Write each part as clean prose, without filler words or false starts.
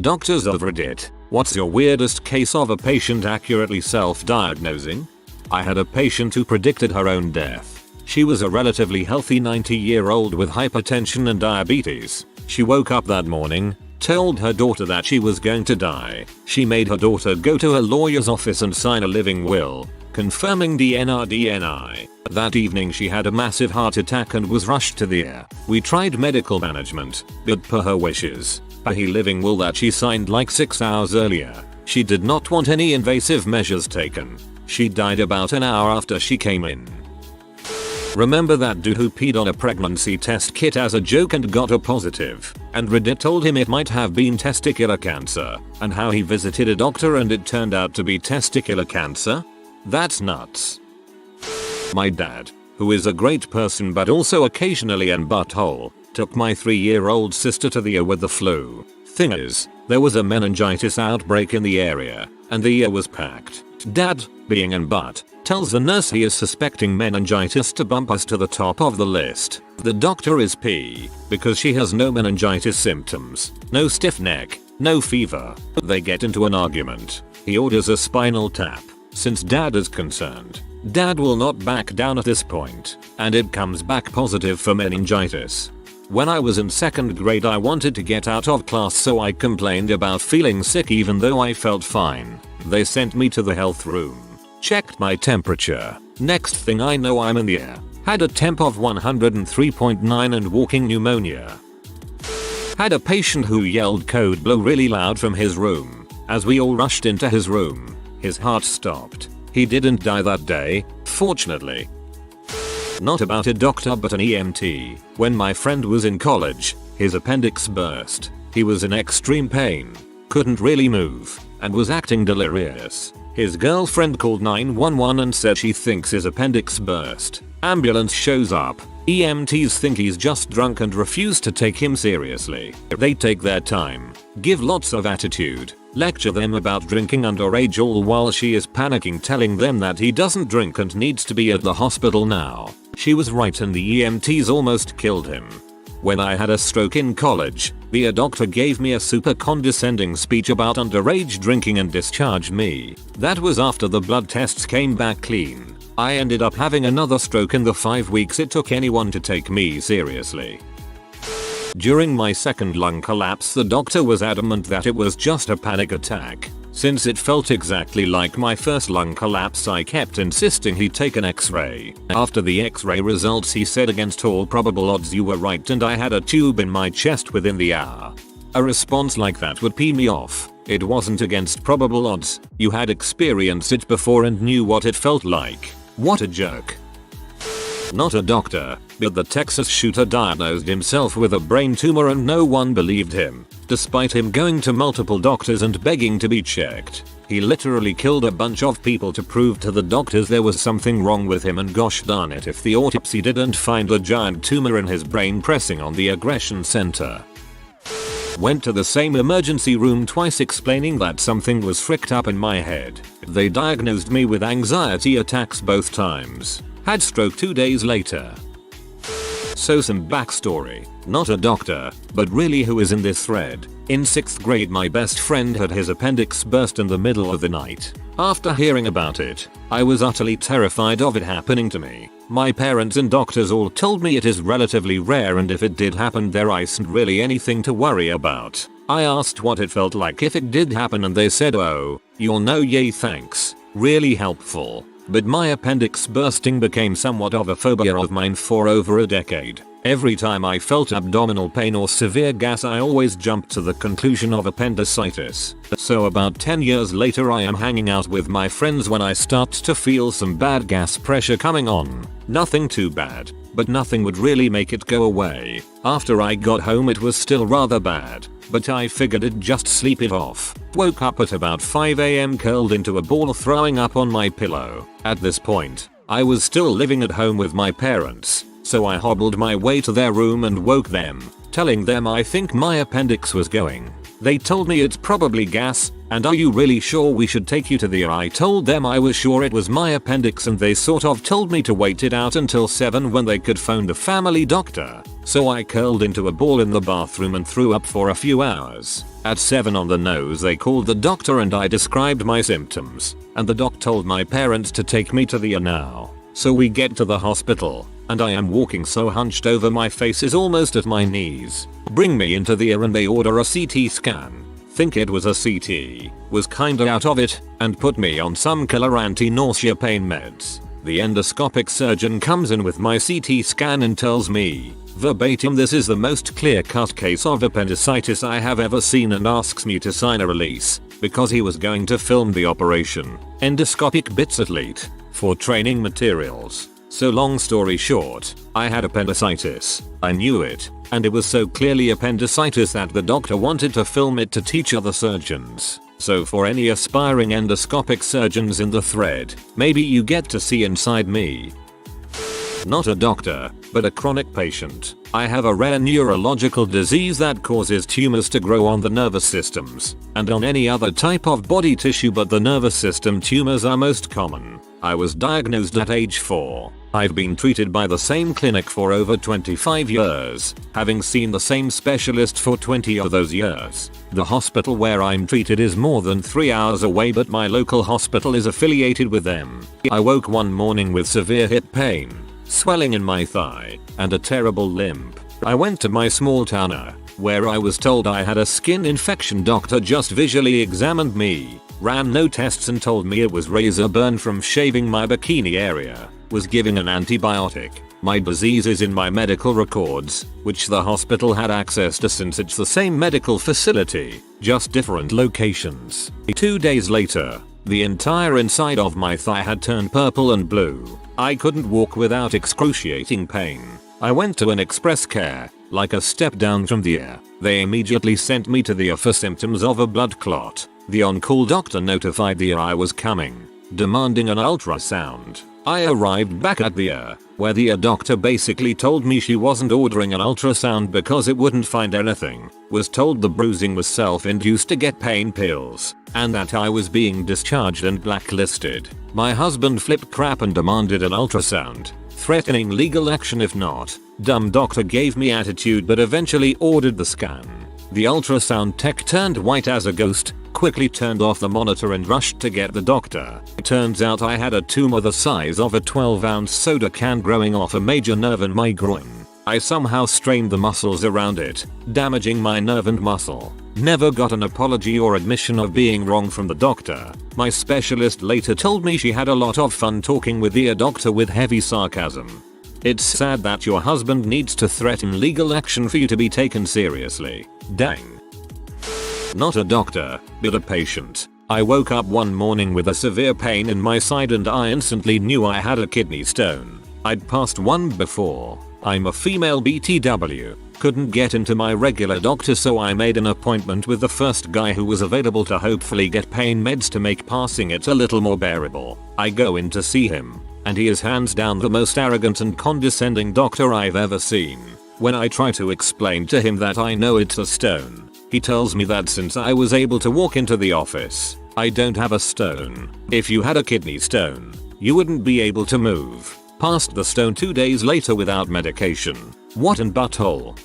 Doctors of Reddit, what's your weirdest case of a patient accurately self-diagnosing? I had a patient who predicted her own death. She was a relatively healthy 90-year-old with hypertension and diabetes. She woke up that morning, told her daughter that she was going to die. She made her daughter go to her lawyer's office and sign a living will, confirming DNR. That evening she had a massive heart attack and was rushed to the ER. We tried medical management, but per her wishes, a living will that she signed like 6 hours earlier, she did not want any invasive measures taken. She died about an hour after she came in. Remember that dude who peed on a pregnancy test kit as a joke and got a positive, and Reddit told him it might have been testicular cancer, and how he visited a doctor and it turned out to be testicular cancer? That's nuts. My dad, who is a great person but also occasionally an butthole, took my 3-year-old sister to the ER with the flu. Thing is, there was a meningitis outbreak in the area, and the ER was packed. Dad, being an butt, tells the nurse he is suspecting meningitis to bump us to the top of the list. The doctor is P, because she has no meningitis symptoms, no stiff neck, no fever. They get into an argument. He orders a spinal tap. Since Dad is concerned, Dad will not back down at this point, and it comes back positive for meningitis. When I was in 2nd grade I wanted to get out of class, so I complained about feeling sick even though I felt fine. They sent me to the health room, checked my temperature. Next thing I know I'm in the ER. Had a temp of 103.9 and walking pneumonia. Had a patient who yelled code blue really loud from his room. As we all rushed into his room, his heart stopped. He didn't die that day, fortunately. Not about a doctor but an EMT. When my friend was in college, his appendix burst. He was in extreme pain, couldn't really move, and was acting delirious. His girlfriend called 911 and said she thinks his appendix burst. Ambulance shows up. EMTs think he's just drunk and refuse to take him seriously. They take their time, give lots of attitude, lecture them about drinking underage all while she is panicking, telling them that he doesn't drink and needs to be at the hospital now. She was right and the EMTs almost killed him. When I had a stroke in college, the doctor gave me a super condescending speech about underage drinking and discharged me. That was after the blood tests came back clean. I ended up having another stroke in the 5 weeks it took anyone to take me seriously. During my second lung collapse, the doctor was adamant that it was just a panic attack. Since it felt exactly like my first lung collapse, I kept insisting he take an x-ray. After the x-ray results he said against all probable odds you were right and I had a tube in my chest within the hour. A response like that would pee me off. It wasn't against probable odds, you had experienced it before and knew what it felt like. What a jerk. Not a doctor, but the Texas shooter diagnosed himself with a brain tumor and no one believed him, despite him going to multiple doctors and begging to be checked. He literally killed a bunch of people to prove to the doctors there was something wrong with him, and gosh darn it if the autopsy didn't find a giant tumor in his brain pressing on the aggression center. Went to the same emergency room twice explaining that something was fricked up in my head. They diagnosed me with anxiety attacks both times. Had stroke 2 days later. So some backstory. Not a doctor, but really who is in this thread. In 6th grade my best friend had his appendix burst in the middle of the night. After hearing about it, I was utterly terrified of it happening to me. My parents and doctors all told me it is relatively rare and if it did happen there isn't really anything to worry about. I asked what it felt like if it did happen and they said, oh, you'll know, yay thanks. Really helpful. But my appendix bursting became somewhat of a phobia of mine for over a decade. Every time I felt abdominal pain or severe gas I always jumped to the conclusion of appendicitis. So about 10 years later I am hanging out with my friends when I start to feel some bad gas pressure coming on. Nothing too bad, but nothing would really make it go away. After I got home it was still rather bad, but I figured I'd just sleep it off. Woke up at about 5 AM curled into a ball throwing up on my pillow. At this point, I was still living at home with my parents, so I hobbled my way to their room and woke them, telling them I think my appendix was going. They told me it's probably gas, and are you really sure we should take you to the ER? I told them I was sure it was my appendix and they sort of told me to wait it out until 7 when they could phone the family doctor. So I curled into a ball in the bathroom and threw up for a few hours. At 7 on the nose they called the doctor and I described my symptoms, and the doc told my parents to take me to the ER now. So we get to the hospital, and I am walking so hunched over my face is almost at my knees. Bring me into the ER and they order a CT scan. Think it was a CT, was kinda out of it, and put me on some killer anti-nausea pain meds. The endoscopic surgeon comes in with my CT scan and tells me, verbatim, this is the most clear-cut case of appendicitis I have ever seen, and asks me to sign a release, because he was going to film the operation, endoscopic bits athlete, for training materials. So long story short, I had appendicitis. I knew it, and it was so clearly appendicitis that the doctor wanted to film it to teach other surgeons. So for any aspiring endoscopic surgeons in the thread, maybe you get to see inside me. Not a doctor, but a chronic patient. I have a rare neurological disease that causes tumors to grow on the nervous systems, and on any other type of body tissue, but the nervous system tumors are most common. I was diagnosed at age 4. I've been treated by the same clinic for over 25 years, having seen the same specialist for 20 of those years. The hospital where I'm treated is more than 3 hours away, but my local hospital is affiliated with them. I woke one morning with severe hip pain, swelling in my thigh, and a terrible limp. I went to my small town ER, where I was told I had a skin infection. Doctor just visually examined me, ran no tests and told me it was razor burn from shaving my bikini area, was giving an antibiotic. My disease is in my medical records, which the hospital had access to since it's the same medical facility, just different locations. 2 days later, the entire inside of my thigh had turned purple and blue. I couldn't walk without excruciating pain. I went to an express care, like a step down from the ER. They immediately sent me to the ER for symptoms of a blood clot. The on-call doctor notified the ER I was coming, demanding an ultrasound. I arrived back at the ER, where the ER doctor basically told me she wasn't ordering an ultrasound because it wouldn't find anything, was told the bruising was self-induced to get pain pills, and that I was being discharged and blacklisted. My husband flipped crap and demanded an ultrasound, threatening legal action if not. Dumb doctor gave me attitude but eventually ordered the scan. The ultrasound tech turned white as a ghost, quickly turned off the monitor and rushed to get the doctor. It turns out I had a tumor the size of a 12-ounce soda can growing off a major nerve in my groin. I somehow strained the muscles around it, damaging my nerve and muscle. Never got an apology or admission of being wrong from the doctor. My specialist later told me she had a lot of fun talking with the doctor with heavy sarcasm. It's sad that your husband needs to threaten legal action for you to be taken seriously. Dang. Not a doctor, but a patient. I woke up one morning with a severe pain in my side and I instantly knew I had a kidney stone. I'd passed one before. I'm a female BTW. Couldn't get into my regular doctor, so I made an appointment with the first guy who was available to hopefully get pain meds to make passing it a little more bearable. I go in to see him, and he is hands down the most arrogant and condescending doctor I've ever seen. When I try to explain to him that I know it's a stone, he tells me that since I was able to walk into the office, I don't have a stone. If you had a kidney stone, you wouldn't be able to move. Passed the stone 2 days later without medication. What an butthole.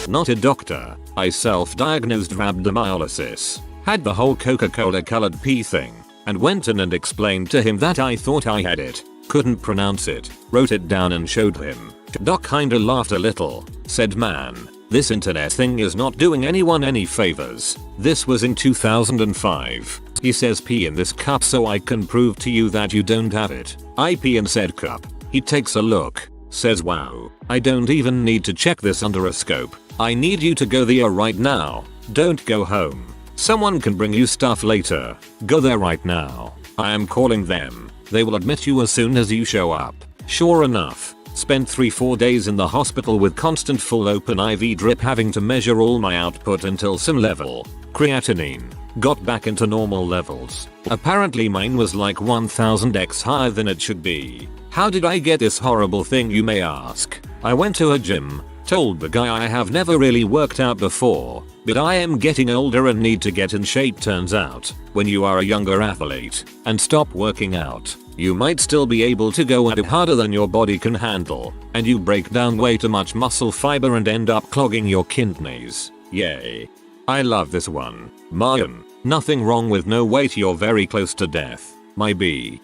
Not a doctor. I self-diagnosed rhabdomyolysis. Had the whole Coca-Cola colored pee thing, and went in and explained to him that I thought I had it. Couldn't pronounce it. Wrote it down and showed him. Doc kinda laughed a little. Said, man, this internet thing is not doing anyone any favors. This was in 2005. He says, pee in this cup so I can prove to you that you don't have it. I pee in said cup. He takes a look. Says, wow, I don't even need to check this under a scope. I need you to go there right now. Don't go home. Someone can bring you stuff later. Go there right now. I am calling them. They will admit you as soon as you show up. Sure enough. Spent 3-4 days in the hospital with constant full open IV drip, having to measure all my output until some level. Creatinine. Got back into normal levels. Apparently mine was like 1000x higher than it should be. How did I get this horrible thing, you may ask? I went to a gym. Told the guy I have never really worked out before, But I am getting older and need to get in shape. Turns out, when you are a younger athlete and stop working out, you might still be able to go at it harder than your body can handle, and you break down way too much muscle fiber and end up clogging your kidneys. Yay. I love this one. Mayan, nothing wrong with no weight, you're very close to death. My B.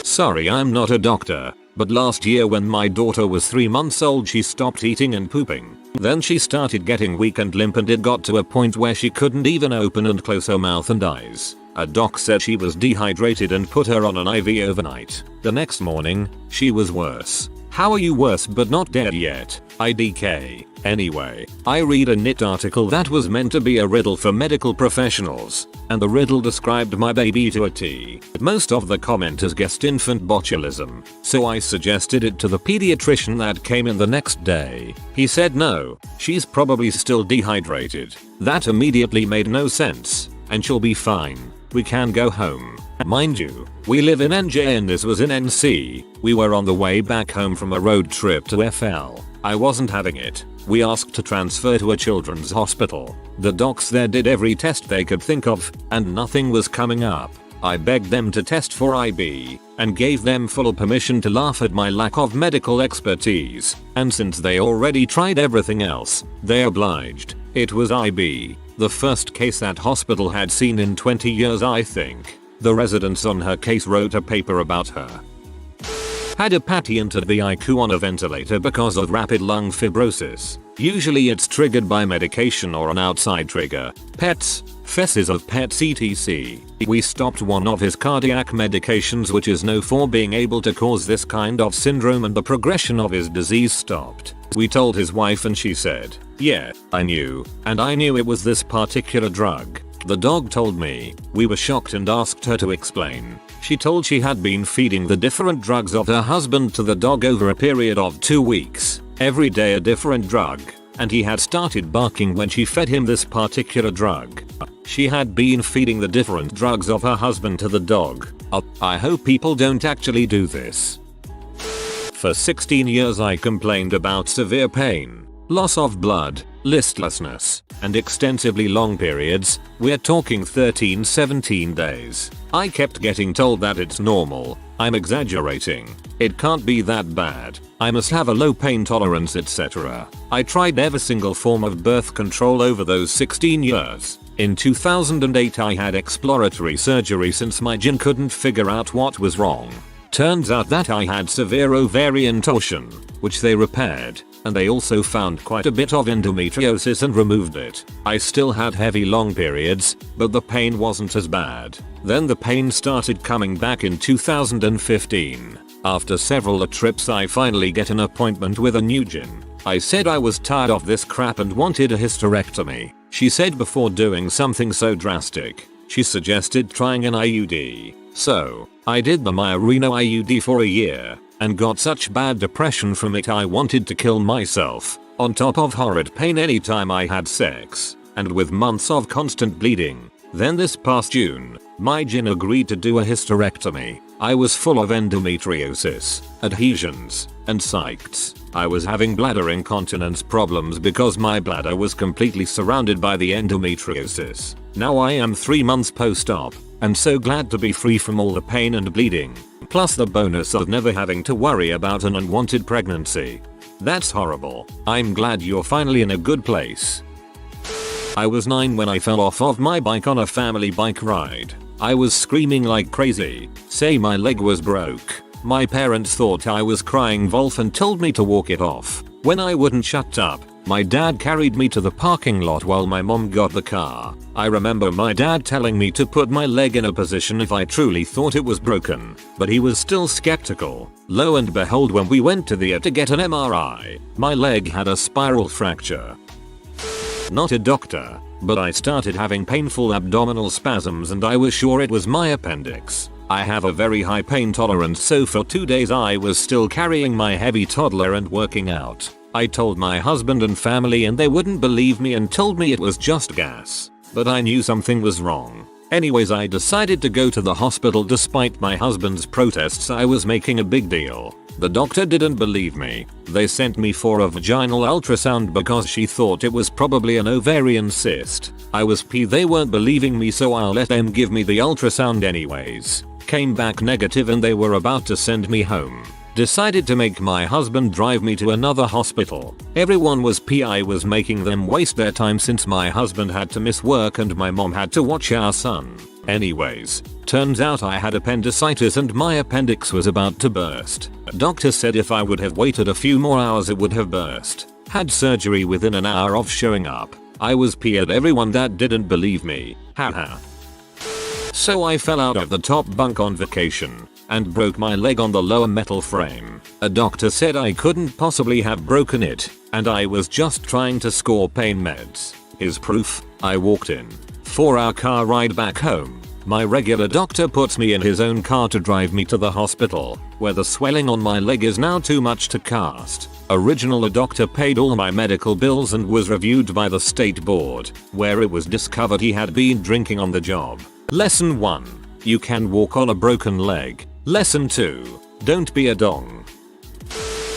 Sorry, I'm not a doctor, but last year when my daughter was 3 months old she stopped eating and pooping. Then she started getting weak and limp and it got to a point where she couldn't even open and close her mouth and eyes. A doc said she was dehydrated and put her on an IV overnight. The next morning, she was worse. How are you worse but not dead yet? IDK. Anyway, I read a NIT article that was meant to be a riddle for medical professionals, and the riddle described my baby to a T. Most of the commenters guessed infant botulism, so I suggested it to the pediatrician that came in the next day. He said no, she's probably still dehydrated. That immediately made no sense, and she'll be fine. We can go home. Mind you, we live in NJ and this was in NC. We were on the way back home from a road trip to FL. I wasn't having it. We asked to transfer to a children's hospital. The docs there did every test they could think of, and nothing was coming up. I begged them to test for IB, and gave them full permission to laugh at my lack of medical expertise, and since they already tried everything else, they obliged. It was IB, the first case that hospital had seen in 20 years I think. The residents on her case wrote a paper about her. Had a patty entered the ICU on a ventilator because of rapid lung fibrosis. Usually it's triggered by medication or an outside trigger. Pets, feces of pets etc. We stopped one of his cardiac medications which is known for being able to cause this kind of syndrome and the progression of his disease stopped. We told his wife and she said, yeah, I knew. And I knew it was this particular drug. The dog told me. We were shocked and asked her to explain. She told she had been feeding the different drugs of her husband to the dog over a period of 2 weeks. Every day a different drug. And he had started barking when she fed him this particular drug. She had been feeding the different drugs of her husband to the dog. I hope people don't actually do this. For 16 years I complained about severe pain, loss of blood, listlessness, and extensively long periods. We're talking 13-17 days. I kept getting told that it's normal. I'm exaggerating. It can't be that bad. I must have a low pain tolerance etc. I tried every single form of birth control over those 16 years. In 2008 I had exploratory surgery since my gyn couldn't figure out what was wrong. Turns out that I had severe ovarian torsion, which they repaired. And they also found quite a bit of endometriosis and removed it. I still had heavy long periods, but the pain wasn't as bad. Then the pain started coming back in 2015. After several trips I finally get an appointment with a new gyn. I said I was tired of this crap and wanted a hysterectomy. She said before doing something so drastic, she suggested trying an IUD. So, I did the Myarino IUD for a year. And got such bad depression from it I wanted to kill myself, on top of horrid pain anytime I had sex, and with months of constant bleeding. Then this past June, my gyn agreed to do a hysterectomy. I was full of endometriosis, adhesions, and cysts. I was having bladder incontinence problems because my bladder was completely surrounded by the endometriosis. Now I am 3 months post-op, and so glad to be free from all the pain and bleeding. Plus the bonus of never having to worry about an unwanted pregnancy. That's horrible. I'm glad you're finally in a good place. I was 9 when I fell off of my bike on a family bike ride. I was screaming like crazy. Say my leg was broke. My parents thought I was crying wolf and told me to walk it off. When I wouldn't shut up, my dad carried me to the parking lot while my mom got the car. I remember my dad telling me to put my leg in a position if I truly thought it was broken, but he was still skeptical. Lo and behold, when we went to the ER to get an MRI, my leg had a spiral fracture. Not a doctor, but I started having painful abdominal spasms and I was sure it was my appendix. I have a very high pain tolerance, so for 2 days I was still carrying my heavy toddler and working out. I told my husband and family and they wouldn't believe me and told me it was just gas. But I knew something was wrong. Anyways, I decided to go to the hospital despite my husband's protests. I was making a big deal. The doctor didn't believe me. They sent me for a vaginal ultrasound because she thought it was probably an ovarian cyst. I was peeved they weren't believing me, so I let them give me the ultrasound anyways. Came back negative and they were about to send me home. Decided to make my husband drive me to another hospital. Everyone was I was making them waste their time since my husband had to miss work and my mom had to watch our son. Anyways, turns out I had appendicitis and my appendix was about to burst. Doctor said if I would have waited a few more hours it would have burst. Had surgery within an hour of showing up. I was at everyone that didn't believe me. Haha. So I fell out of the top bunk on vacation and broke my leg on the lower metal frame. A doctor said I couldn't possibly have broken it and I was just trying to score pain meds. His proof, I walked in. 4-hour car ride back home. My regular doctor puts me in his own car to drive me to the hospital, where the swelling on my leg is now too much to cast. Original doctor paid all my medical bills and was reviewed by the state board, where it was discovered he had been drinking on the job. Lesson 1. You can walk on a broken leg. Lesson 2. Don't be a dong.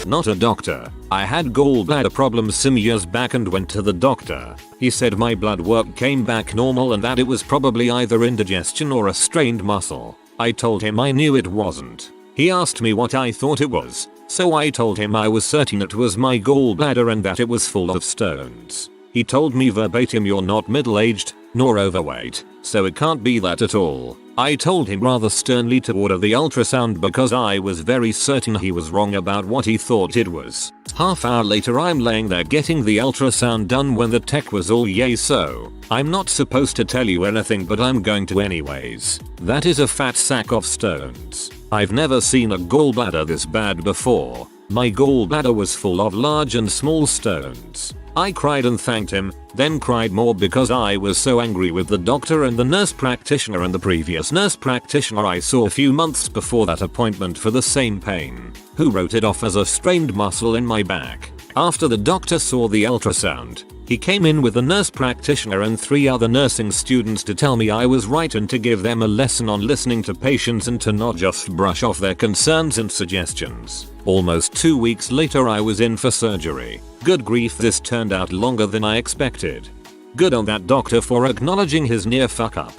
Not a doctor. I had gallbladder problems some years back and went to the doctor. He said my blood work came back normal and that it was probably either indigestion or a strained muscle. I told him I knew it wasn't. He asked me what I thought it was, so I told him I was certain it was my gallbladder and that it was full of stones. He told me verbatim, "You're not middle-aged, nor overweight, so it can't be that at all." I told him rather sternly to order the ultrasound because I was very certain he was wrong about what he thought it was. Half hour later I'm laying there getting the ultrasound done when the tech was all "Yay, so I'm not supposed to tell you anything but I'm going to anyways. That is a fat sack of stones. I've never seen a gallbladder this bad before. My gallbladder was full of large and small stones." I cried and thanked him, then cried more because I was so angry with the doctor and the nurse practitioner and the previous nurse practitioner I saw a few months before that appointment for the same pain, who wrote it off as a strained muscle in my back. After the doctor saw the ultrasound, he came in with the nurse practitioner and 3 other nursing students to tell me I was right and to give them a lesson on listening to patients and to not just brush off their concerns and suggestions. Almost 2 weeks later I was in for surgery. Good grief, this turned out longer than I expected. Good on that doctor for acknowledging his near fuck up.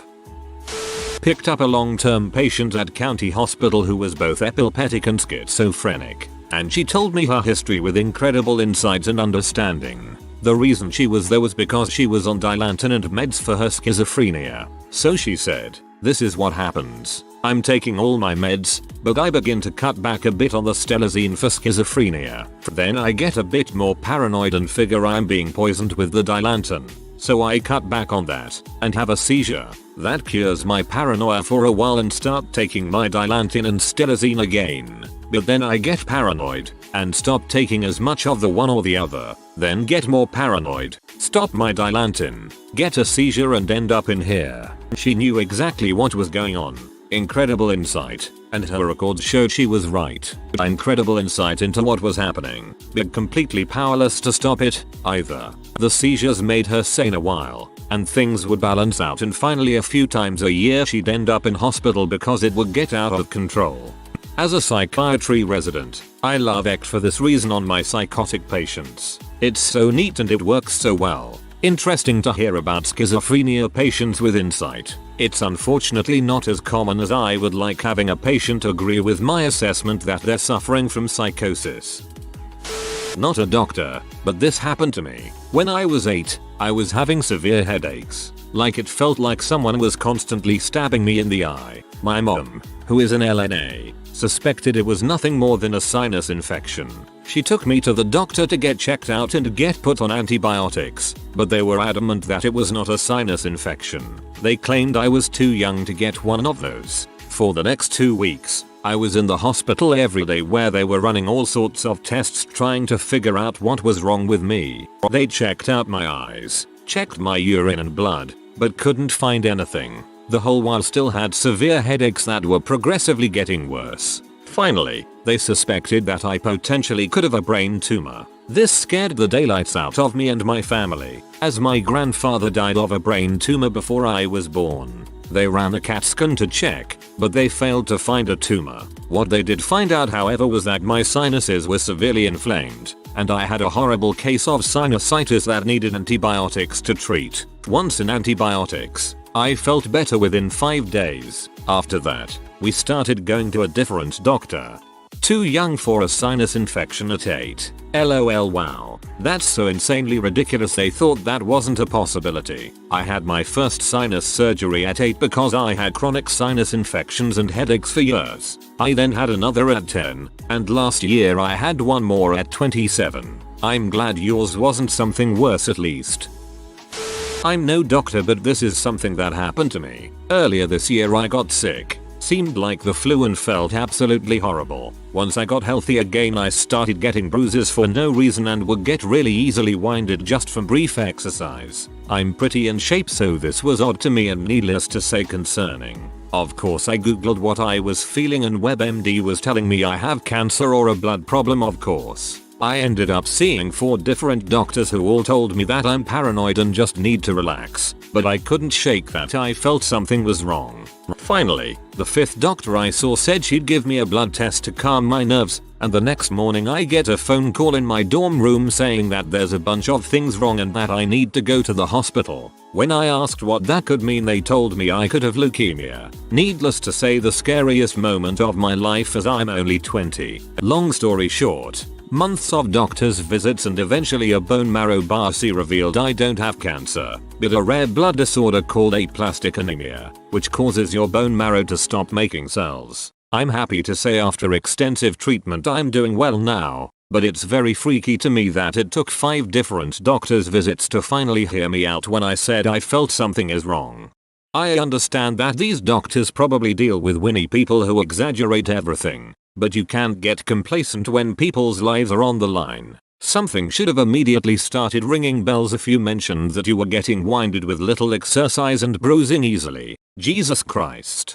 Picked up a long-term patient at county hospital who was both epileptic and schizophrenic, and she told me her history with incredible insight and understanding. The reason she was there was because she was on Dilantin and meds for her schizophrenia. So she said, "This is what happens. I'm taking all my meds, but I begin to cut back a bit on the stelazine for schizophrenia. Then I get a bit more paranoid and figure I'm being poisoned with the Dilantin. So I cut back on that and have a seizure. That cures my paranoia for a while and start taking my Dilantin and stelazine again. But then I get paranoid and stop taking as much of the one or the other. Then get more paranoid, stop my Dilantin, get a seizure and end up in here." She knew exactly what was going on. Incredible insight, and her records showed she was right. Incredible insight into what was happening, but completely powerless to stop it, either. The seizures made her sane a while, and things would balance out, and finally a few times a year she'd end up in hospital because it would get out of control. As a psychiatry resident, I love ACT for this reason on my psychotic patients. It's so neat and it works so well. Interesting to hear about schizophrenia patients with insight. It's unfortunately not as common as I would like having a patient agree with my assessment that they're suffering from psychosis. Not a doctor, but this happened to me. When I was 8, I was having severe headaches. Like it felt like someone was constantly stabbing me in the eye. My mom, who is an LNA, suspected it was nothing more than a sinus infection. She took me to the doctor to get checked out and get put on antibiotics, but they were adamant that it was not a sinus infection. They claimed I was too young to get one of those. For the next 2 weeks, I was in the hospital every day where they were running all sorts of tests trying to figure out what was wrong with me. They checked out my eyes, checked my urine and blood, but couldn't find anything. The whole while still had severe headaches that were progressively getting worse. Finally, they suspected that I potentially could have a brain tumor. This scared the daylights out of me and my family, as my grandfather died of a brain tumor before I was born. They ran a CAT scan to check, but they failed to find a tumor. What they did find out, however, was that my sinuses were severely inflamed, and I had a horrible case of sinusitis that needed antibiotics to treat. Once in antibiotics, I felt better within 5 days. After that, we started going to a different doctor. Too young for a sinus infection at 8. LOL, wow. That's so insanely ridiculous. They thought that wasn't a possibility. I had my first sinus surgery at 8 because I had chronic sinus infections and headaches for years. I then had another at 10, and last year I had one more at 27. I'm glad yours wasn't something worse at least. I'm no doctor, but this is something that happened to me. Earlier this year I got sick. Seemed like the flu and felt absolutely horrible. Once I got healthy again, I started getting bruises for no reason and would get really easily winded just from brief exercise. I'm pretty in shape, so this was odd to me and needless to say concerning. Of course I googled what I was feeling and WebMD was telling me I have cancer or a blood problem. Of course, I ended up seeing 4 different doctors who all told me that I'm paranoid and just need to relax, but I couldn't shake that I felt something was wrong. Finally, the 5th doctor I saw said she'd give me a blood test to calm my nerves, and the next morning I get a phone call in my dorm room saying that there's a bunch of things wrong and that I need to go to the hospital. When I asked what that could mean, they told me I could have leukemia. Needless to say, the scariest moment of my life, as I'm only 20. Long story short, months of doctor's visits and eventually a bone marrow biopsy revealed I don't have cancer, but a rare blood disorder called aplastic anemia, which causes your bone marrow to stop making cells. I'm happy to say after extensive treatment I'm doing well now, but it's very freaky to me that it took 5 different doctor's visits to finally hear me out when I said I felt something is wrong. I understand that these doctors probably deal with whiny people who exaggerate everything, but you can't get complacent when people's lives are on the line. Something should have immediately started ringing bells if you mentioned that you were getting winded with little exercise and bruising easily. Jesus Christ.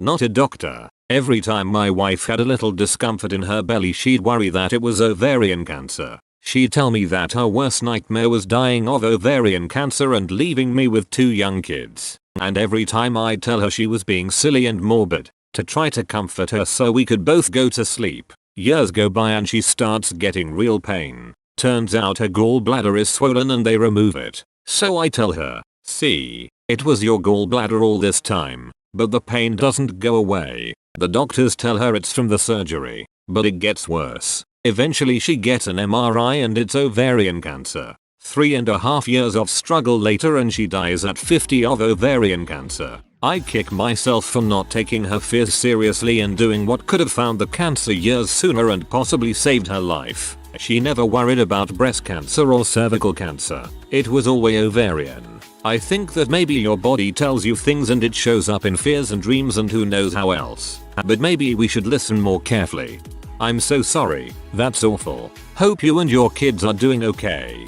Not a doctor. Every time my wife had a little discomfort in her belly, she'd worry that it was ovarian cancer. She'd tell me that her worst nightmare was dying of ovarian cancer and leaving me with 2 young kids. And every time I'd tell her she was being silly and morbid, to try to comfort her so we could both go to sleep. Years go by and she starts getting real pain. Turns out her gallbladder is swollen and they remove it. So I tell her, see, it was your gallbladder all this time, but the pain doesn't go away. The doctors tell her it's from the surgery, but it gets worse. Eventually she gets an MRI and it's ovarian cancer. 3.5 years of struggle later and she dies at 50 of ovarian cancer. I kick myself for not taking her fears seriously and doing what could have found the cancer years sooner and possibly saved her life. She never worried about breast cancer or cervical cancer. It was always ovarian. I think that maybe your body tells you things and it shows up in fears and dreams and who knows how else. But maybe we should listen more carefully. I'm so sorry. That's awful. Hope you and your kids are doing okay.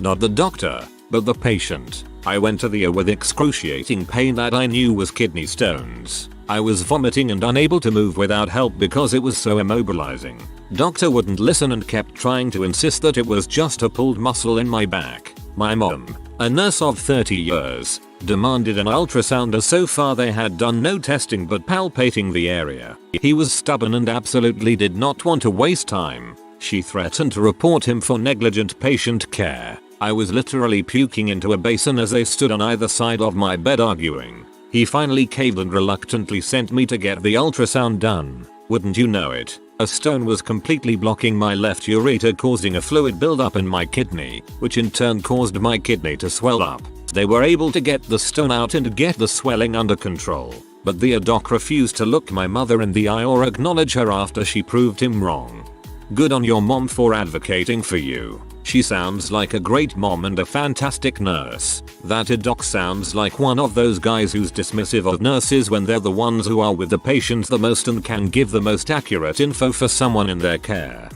Not the doctor, but the patient. I went to the OR with excruciating pain that I knew was kidney stones. I was vomiting and unable to move without help because it was so immobilizing. Doctor wouldn't listen and kept trying to insist that it was just a pulled muscle in my back. My mom, a nurse of 30 years, demanded an ultrasound as so far they had done no testing but palpating the area. He was stubborn and absolutely did not want to waste time. She threatened to report him for negligent patient care. I was literally puking into a basin as they stood on either side of my bed arguing. He finally caved and reluctantly sent me to get the ultrasound done. Wouldn't you know it, a stone was completely blocking my left ureter, causing a fluid buildup in my kidney, which in turn caused my kidney to swell up. They were able to get the stone out and get the swelling under control, but the doc refused to look my mother in the eye or acknowledge her after she proved him wrong. Good on your mom for advocating for you. She sounds like a great mom and a fantastic nurse. That doc sounds like one of those guys who's dismissive of nurses when they're the ones who are with the patient the most and can give the most accurate info for someone in their care.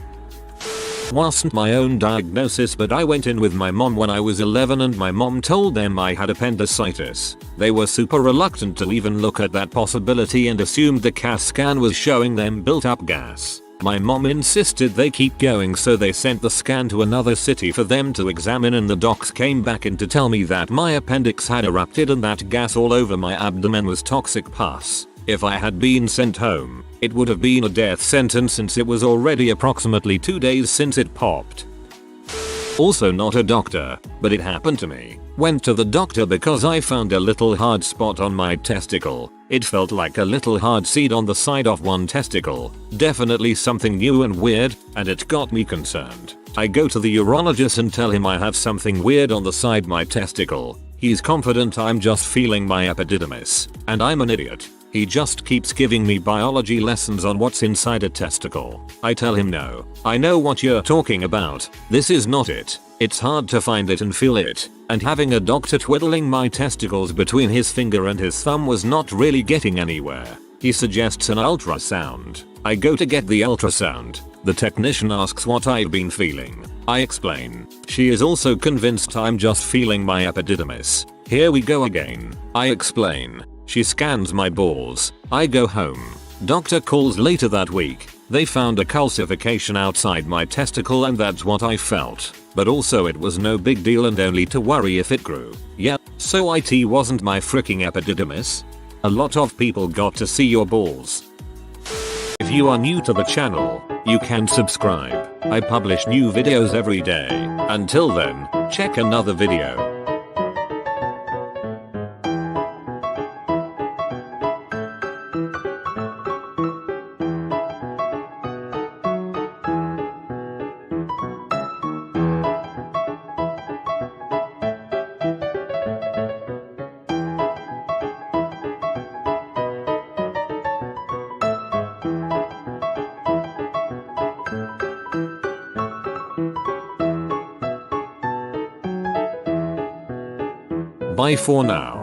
Wasn't my own diagnosis, but I went in with my mom when I was 11 and my mom told them I had appendicitis. They were super reluctant to even look at that possibility and assumed the CAT scan was showing them built up gas. My mom insisted they keep going, so they sent the scan to another city for them to examine, and the docs came back in to tell me that my appendix had erupted and that gas all over my abdomen was toxic pus. If I had been sent home, it would have been a death sentence since it was already approximately 2 days since it popped. Also not a doctor, but it happened to me. Went to the doctor because I found a little hard spot on my testicle. It felt like a little hard seed on the side of one testicle. Definitely something new and weird, and it got me concerned. I go to the urologist and tell him I have something weird on the side my testicle. He's confident I'm just feeling my epididymis, and I'm an idiot. He just keeps giving me biology lessons on what's inside a testicle. I tell him no, I know what you're talking about. This is not it. It's hard to find it and feel it. And having a doctor twiddling my testicles between his finger and his thumb was not really getting anywhere. He suggests an ultrasound. I go to get the ultrasound. The technician asks what I've been feeling. I explain. She is also convinced I'm just feeling my epididymis. Here we go again. I explain. She scans my balls. I go home. Doctor calls later that week. They found a calcification outside my testicle and that's what I felt. But also it was no big deal and only to worry if it grew. Yeah, so it wasn't my freaking epididymis? A lot of people got to see your balls. If you are new to the channel, you can subscribe. I publish new videos every day. Until then, check another video. Bye for now.